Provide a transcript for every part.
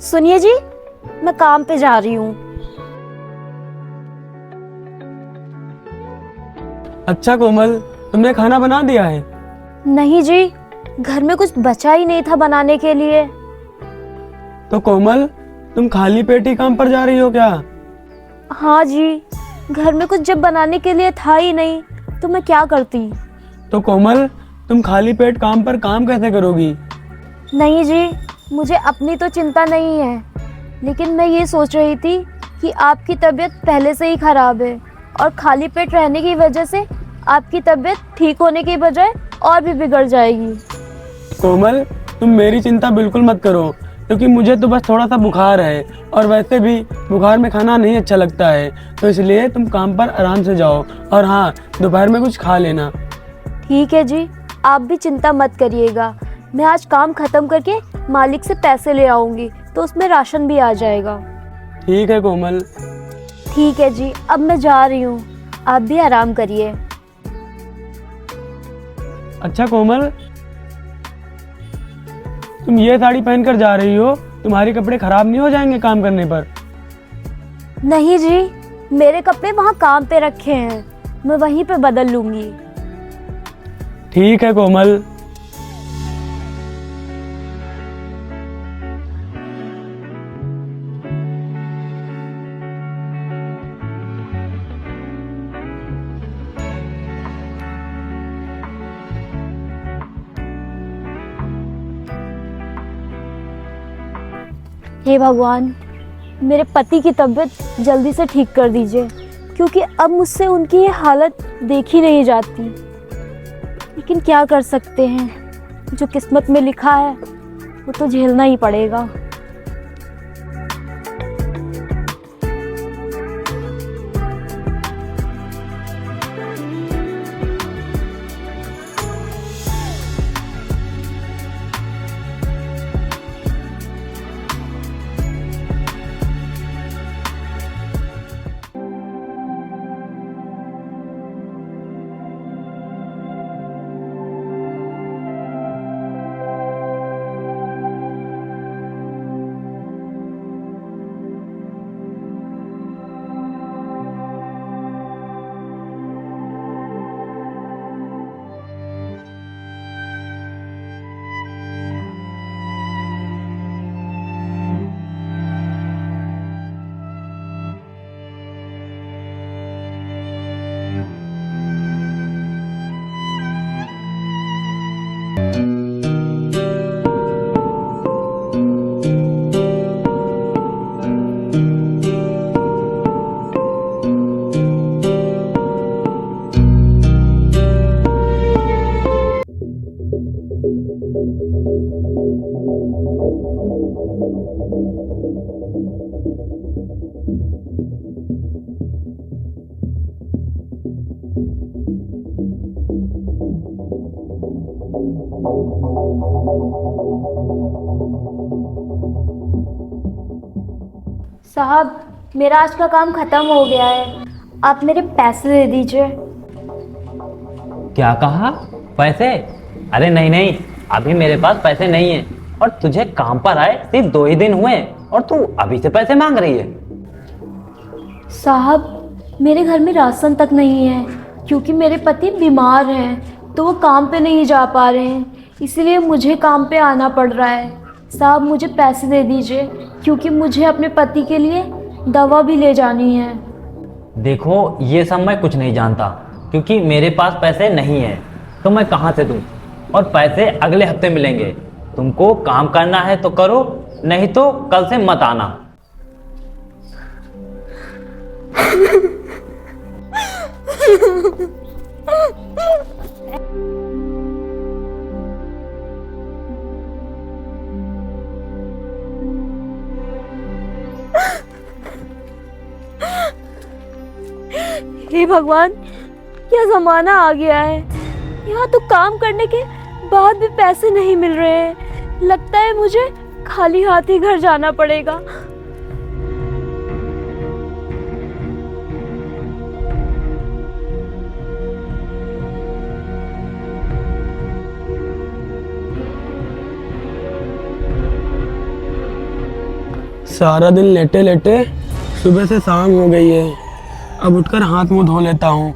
सुनिए जी, मैं काम पे जा रही हूँ। अच्छा कोमल, तुमने खाना बना दिया है? नहीं जी, घर में कुछ बचा ही नहीं था बनाने के लिए। तो कोमल, तुम खाली पेट ही काम पर जा रही हो क्या? हाँ जी, घर में कुछ जब बनाने के लिए था ही नहीं तो मैं क्या करती। तो कोमल, तुम खाली पेट काम पर काम कैसे करोगी? नहीं जी, मुझे अपनी तो चिंता नहीं है, लेकिन मैं ये सोच रही थी कि आपकी तबीयत पहले से ही खराब है और खाली पेट रहने की वजह से आपकी तबीयत ठीक होने की बजाय और भी बिगड़ जाएगी। कोमल, तुम मेरी चिंता बिल्कुल मत करो, क्योंकि मुझे तो बस थोड़ा सा बुखार है और वैसे भी बुखार में खाना नहीं अच्छा लगता है। तो इसलिए तुम काम पर आराम से जाओ और हाँ, दोपहर में कुछ खा लेना। ठीक है जी, आप भी चिंता मत करिएगा। मैं आज काम खत्म करके मालिक से पैसे ले आऊंगी तो उसमें राशन भी आ जाएगा। ठीक है कोमल। ठीक है जी, अब मैं जा रही हूँ, आप भी आराम करिए। अच्छा कोमल, तुम ये साड़ी पहनकर जा रही हो, तुम्हारे कपड़े खराब नहीं हो जाएंगे काम करने पर? नहीं जी, मेरे कपड़े वहाँ काम पे रखे हैं, मैं वहीं पे बदल लूंगी। ठीक है कोमल। हे भगवान, मेरे पति की तबीयत जल्दी से ठीक कर दीजिए, क्योंकि अब मुझसे उनकी ये हालत देखी नहीं जाती। लेकिन क्या कर सकते हैं, जो किस्मत में लिखा है वो तो झेलना ही पड़ेगा। साहब, मेरा आज का काम खत्म हो गया है, आप मेरे पैसे दे दीजिए। क्या कहा? पैसे? अरे नहीं नहीं, अभी मेरे पास पैसे नहीं है। और तुझे काम पर आए सिर्फ 2 ही दिन हुए और तू अभी से पैसे मांग रही है? साहब, मेरे घर में राशन तक नहीं है, क्योंकि मेरे पति बीमार हैं तो वो काम पे नहीं जा पा रहे हैं, इसलिए मुझे काम पे आना पड़ रहा है। साहब, मुझे पैसे दे दीजिए, क्योंकि मुझे अपने पति के लिए दवा भी ले जानी है। देखो, ये सब मैं कुछ नहीं जानता, क्योंकि मेरे पास पैसे नहीं है तो मैं कहाँ से दूँ। और पैसे अगले हफ्ते मिलेंगे। तुमको काम करना है तो करो, नहीं तो कल से मत आना। हे भगवान, क्या जमाना आ गया है। यहाँ तो काम करने के बाद भी पैसे नहीं मिल रहे हैं। लगता है मुझे खाली हाथ ही घर जाना पड़ेगा। सारा दिन लेटे लेटे सुबह से शाम हो गई है। अब उठकर हाथ मुंह धो लेता हूँ,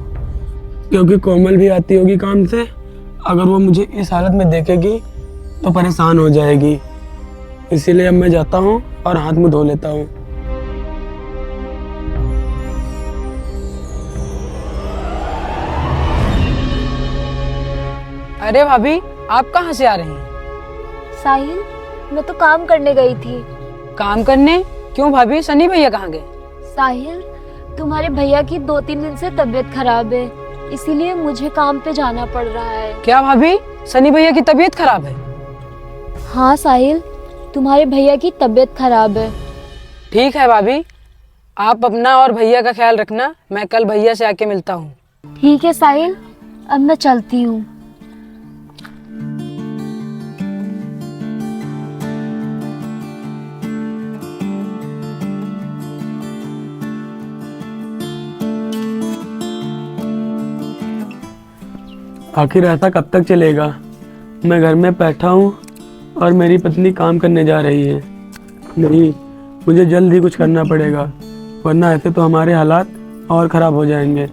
क्योंकि कोमल भी आती होगी काम से। अगर वो मुझे इस हालत में देखेगी तो परेशान हो जाएगी। इसीलिए अब मैं जाता हूँ और हाथ मुंह धो लेता हूँ। अरे भाभी, आप कहाँ से आ रही हैं? साहिल, मैं तो काम करने गई थी। काम करने? क्यों भाभी, सनी भैया कहाँ गए? साहिल, तुम्हारे भैया की 2-3 दिन से तबीयत खराब है, इसीलिए मुझे काम पे जाना पड़ रहा है। क्या भाभी, सनी भैया की तबीयत खराब है? हाँ साहिल, तुम्हारे भैया की तबीयत खराब है। ठीक है भाभी, आप अपना और भैया का ख्याल रखना। मैं कल भैया से आके मिलता हूँ। ठीक है साहिल, अब मैं चलती हूँ। आखिर ऐसा कब तक चलेगा? मैं घर में बैठा हूँ और मेरी पत्नी काम करने जा रही है। नहीं, मुझे जल्द ही कुछ करना पड़ेगा, वरना ऐसे तो हमारे हालात और ख़राब हो जाएंगे।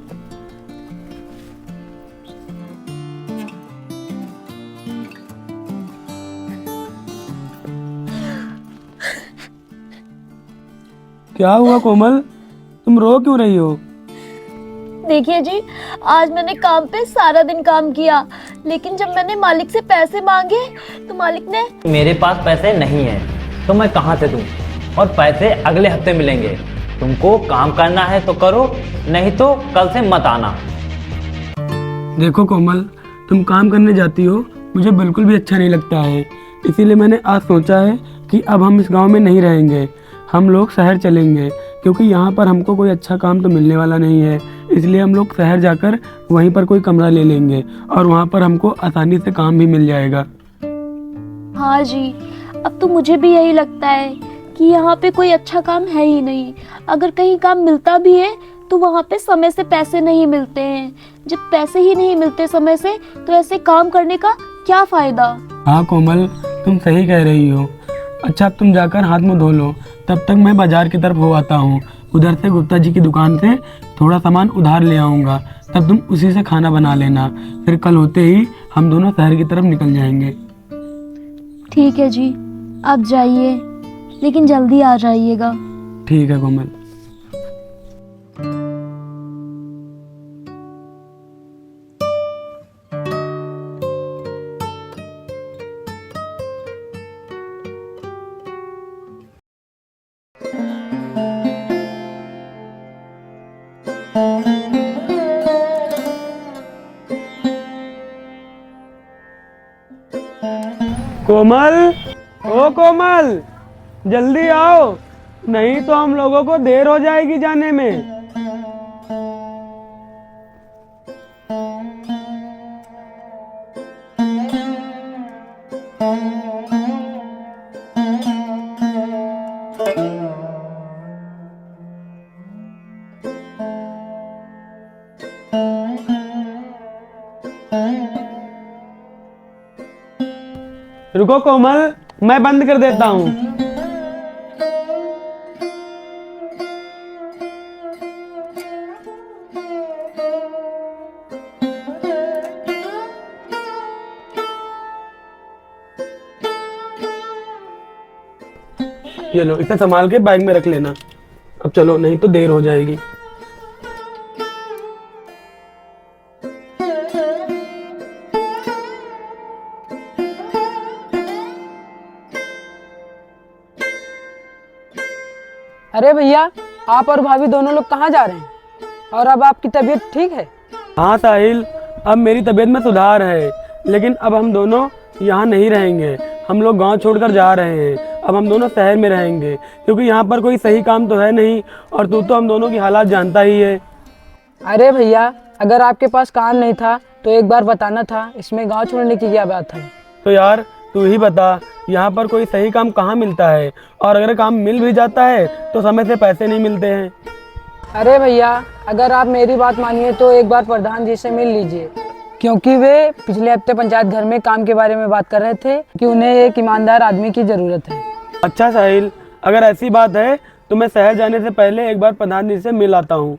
क्या हुआ कोमल, तुम रो क्यों रही हो? देखिए जी, आज मैंने काम पे सारा दिन काम किया, लेकिन जब मैंने मालिक से पैसे मांगे तो मालिक ने मेरे पास पैसे नहीं है तो मैं कहाँ से दूँ, और पैसे अगले हफ्ते मिलेंगे। तुमको काम करना है तो करो, नहीं तो कल से मत आना। देखो कोमल, तुम काम करने जाती हो, मुझे बिल्कुल भी अच्छा नहीं लगता है। इसीलिए मैंने आज सोचा है कि अब हम इस गांव में नहीं रहेंगे, हम लोग शहर चलेंगे, क्योंकि यहाँ पर हमको कोई अच्छा काम तो मिलने वाला नहीं है। इसलिए हम लोग शहर जाकर वहीं पर कोई कमरा ले लेंगे और वहाँ पर हमको आसानी से काम भी मिल जाएगा। हाँ जी, अब तो मुझे भी यही लगता है कि यहाँ पे कोई अच्छा काम है ही नहीं। अगर कहीं काम मिलता भी है तो वहाँ पे समय से पैसे नहीं मिलते हैं। जब पैसे ही नहीं मिलते समय से, तो ऐसे काम करने का क्या फायदा। हाँ कोमल, तुम सही कह रही हो। अच्छा, अब तुम जाकर हाथ मुंह धो लो, तब तक मैं बाजार की तरफ हो आता हूँ। उधर से गुप्ता जी की दुकान से थोड़ा सामान उधार ले आऊँगा, तब तुम उसी से खाना बना लेना। फिर कल होते ही हम दोनों शहर की तरफ निकल जाएंगे। ठीक है जी, आप जाइए, लेकिन जल्दी आ जाइएगा। ठीक है कोमल। कोमल, ओ कोमल, जल्दी आओ, नहीं तो हम लोगों को देर हो जाएगी जाने में। रुको कोमल, मैं बंद कर देता हूँ। ये लो, इसे संभाल के बैग में रख लेना। अब चलो, नहीं तो देर हो जाएगी। अरे भैया, आप और भाभी दोनों लोग कहाँ जा रहे हैं? और अब आपकी तबीयत ठीक है? हाँ साहिल, अब मेरी तबीयत में सुधार है, लेकिन अब हम दोनों यहाँ नहीं रहेंगे। हम लोग गांव छोड़कर जा रहे हैं। अब हम दोनों शहर में रहेंगे, क्योंकि यहाँ पर कोई सही काम तो है नहीं, और तू तो हम दोनों की हालात जानता ही है। अरे भैया, अगर आपके पास काम नहीं था तो एक बार बताना था, इसमें गांव छोड़ने की क्या बात है? तो यार तू ही बता, यहाँ पर कोई सही काम कहाँ मिलता है, और अगर काम मिल भी जाता है तो समय से पैसे नहीं मिलते हैं। अरे भैया, अगर आप मेरी बात मानिए तो एक बार प्रधान जी से मिल लीजिए, क्योंकि वे पिछले हफ्ते पंचायत घर में काम के बारे में बात कर रहे थे कि उन्हें एक ईमानदार आदमी की ज़रूरत है। अच्छा साहिल, अगर ऐसी बात है तो मैं शहर जाने से पहले एक बार प्रधान जी से मिल आता हूँ।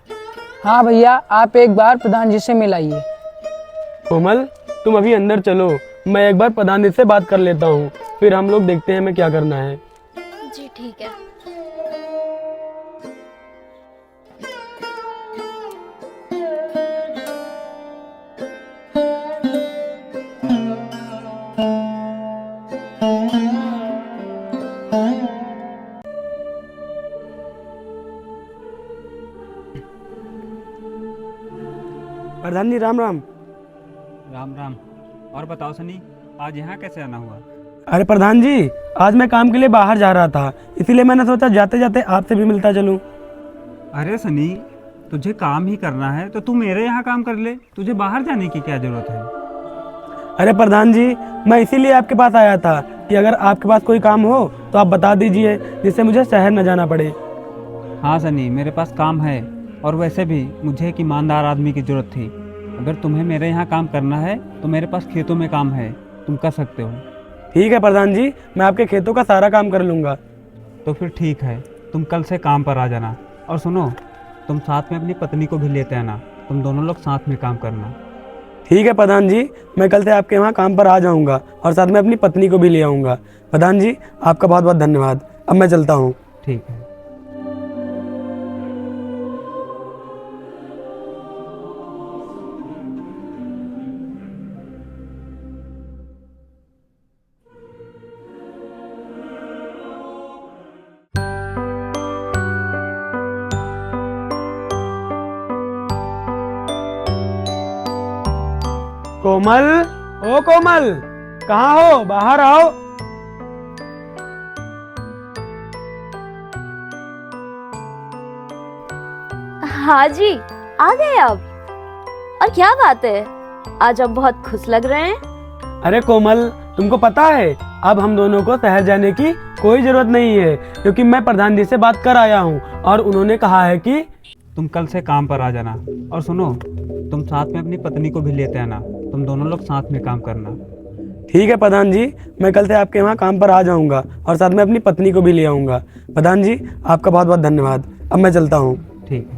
हाँ भैया, आप एक बार प्रधान जी से मिलाइए। कोमल, तुम अभी अंदर चलो, मैं एक बार प्रधान जी से बात कर लेता हूँ, फिर हम लोग देखते हैं हमें क्या करना है। जी ठीक है। प्रधान जी राम राम। राम राम। और बताओ सनी, आज यहाँ कैसे आना हुआ? अरे प्रधान जी, आज मैं काम के लिए बाहर जा रहा था, इसीलिए मैंने सोचा जाते जाते आपसे भी मिलता चलूं। अरे सनी, तुझे काम ही करना है तो तू मेरे यहाँ काम कर ले, तुझे बाहर जाने की क्या जरूरत है? अरे प्रधान जी, मैं इसीलिए आपके पास आया था कि अगर आपके पास कोई काम हो तो आप बता दीजिए, जिससे मुझे शहर न जाना पड़े। हाँ सनी, मेरे पास काम है, और वैसे भी मुझे एक ईमानदार आदमी की जरूरत थी। अगर तुम्हें मेरे यहाँ काम करना है तो मेरे पास खेतों में काम है, तुम कर सकते हो। ठीक है प्रधान जी, मैं आपके खेतों का सारा काम कर लूँगा। तो फिर ठीक है, तुम कल से काम पर आ जाना। और सुनो, तुम साथ में अपनी पत्नी को भी लेते आना, तुम दोनों लोग साथ में काम करना। ठीक है प्रधान जी, मैं कल से आपके वहाँ काम पर आ जाऊँगा और साथ में अपनी पत्नी को भी ले आऊँगा। प्रधान जी, आपका बहुत बहुत धन्यवाद। अब मैं चलता हूँ। ठीक है। कोमल, ओ कोमल, कहाँ हो? बाहर आओ। हाँ जी, आ गए आप। और क्या बात है, आज आप बहुत खुश लग रहे हैं। अरे कोमल, तुमको पता है अब हम दोनों को शहर जाने की कोई जरूरत नहीं है, क्योंकि मैं प्रधान जी से बात कर आया हूँ और उन्होंने कहा है कि तुम कल से काम पर आ जाना। और सुनो, तुम साथ में अपनी पत्नी को भी लेते आना, तुम दोनों लोग साथ में काम करना। ठीक है प्रधान जी, मैं कल से आपके वहाँ काम पर आ जाऊँगा और साथ में अपनी पत्नी को भी ले आऊँगा। प्रधान जी, आपका बहुत बहुत धन्यवाद। अब मैं चलता हूँ। ठीक है।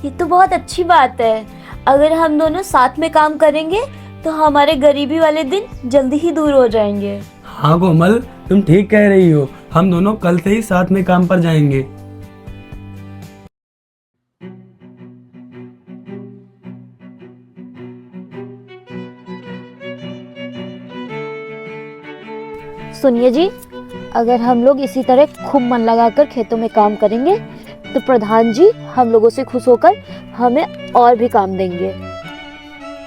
ये तो बहुत अच्छी बात है। अगर हम दोनों साथ में काम करेंगे तो हमारे गरीबी वाले दिन जल्दी ही दूर हो जाएंगे। हाँ कोमल, तुम ठीक कह रही हो, हम दोनों कल से ही साथ में काम पर जाएंगे। सुनिए जी, अगर हम लोग इसी तरह खूब मन लगाकर खेतों में काम करेंगे तो प्रधान जी हम लोगों से खुश होकर हमें और भी काम देंगे।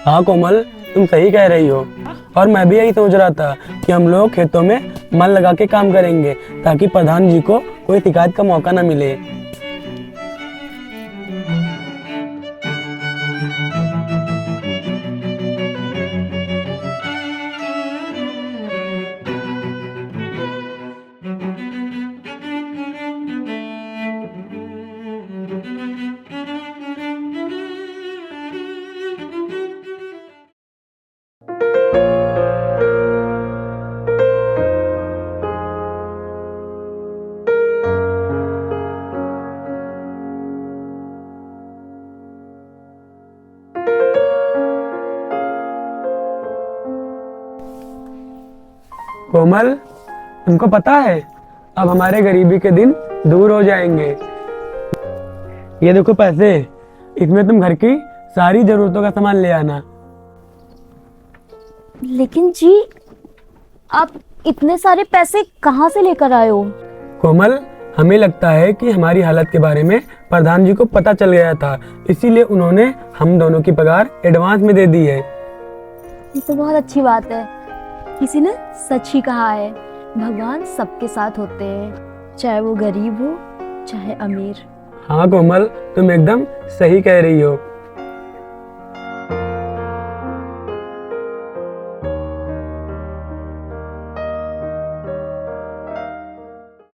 हाँ कोमल, तुम सही कह रही हो, और मैं भी यही सोच रहा था कि हम लोग खेतों में मन लगा के काम करेंगे ताकि प्रधान जी को कोई शिकायत का मौका ना मिले। कोमल, तुमको पता है अब हमारे गरीबी के दिन दूर हो जाएंगे। ये देखो पैसे, इसमें तुम घर की सारी जरूरतों का सामान ले आना। लेकिन जी, आप इतने सारे पैसे कहाँ से लेकर आए हो? कोमल, हमें लगता है कि हमारी हालत के बारे में प्रधान जी को पता चल गया था, इसीलिए उन्होंने हम दोनों की पगार एडवांस में दे दी है। ये तो बहुत अच्छी बात है। किसी ने सच ही कहा है, भगवान सबके साथ होते हैं, चाहे वो गरीब हो चाहे अमीर। हाँ कोमल, तुम एकदम सही कह रही हो।